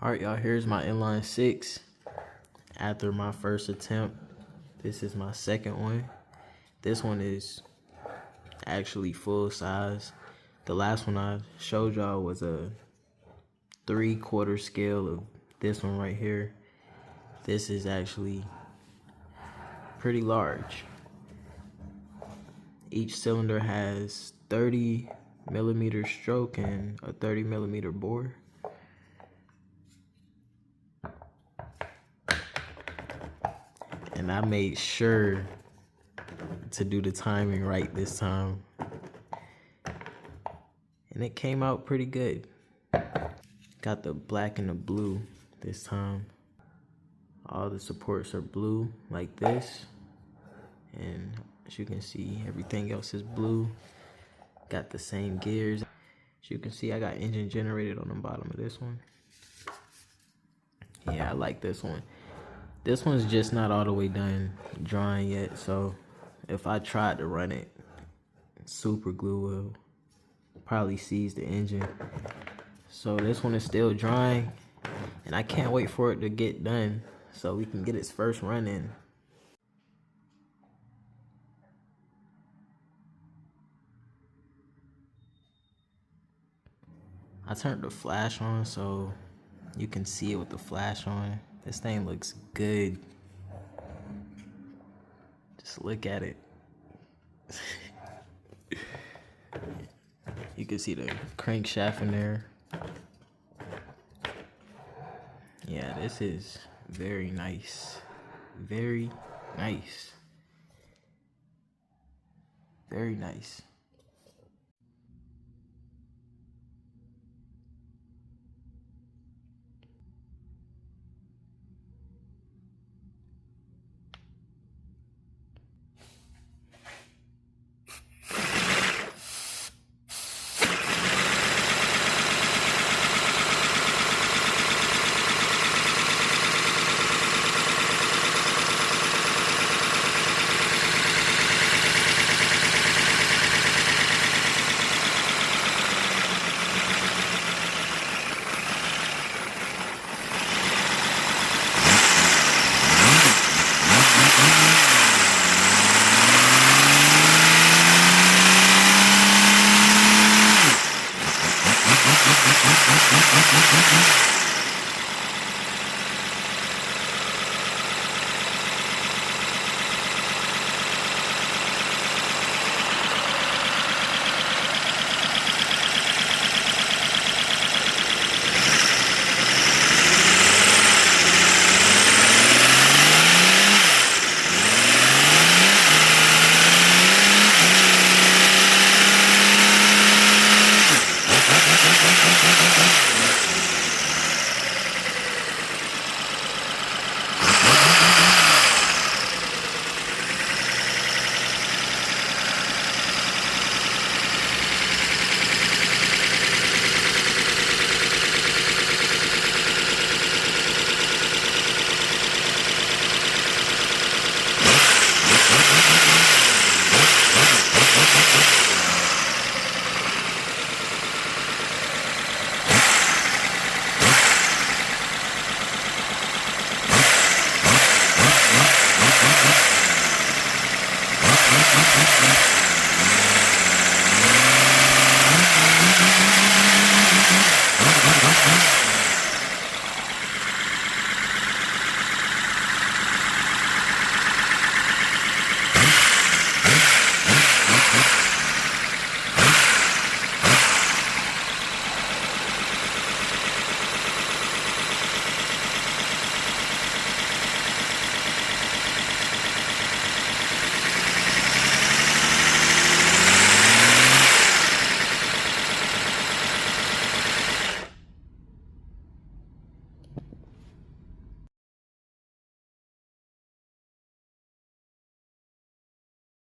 Alright, y'all, here's my inline 6 after my first attempt. This is my second one. This one is actually full size. The last one I showed y'all was a 3/4 scale of this one right here. This is actually pretty large. Each cylinder has 30mm stroke and a 30mm bore. And I made sure to do the timing right this time. And it came out pretty good. Got the black and the blue this time. All the supports are blue like this. And as you can see, everything else is blue. Got the same gears. As you can see, I got engine generated on the bottom of this one. Yeah, I like this one. This one's just not all the way done drying yet, so if I tried to run it, super glue will probably seize the engine. So this one is still drying, and I can't wait for it to get done so we can get its first run in. I turned the flash on so you can see it with the flash on. This thing looks good. Just look at it. You can see the crankshaft in there. Yeah, this is very nice. Very nice. Very nice.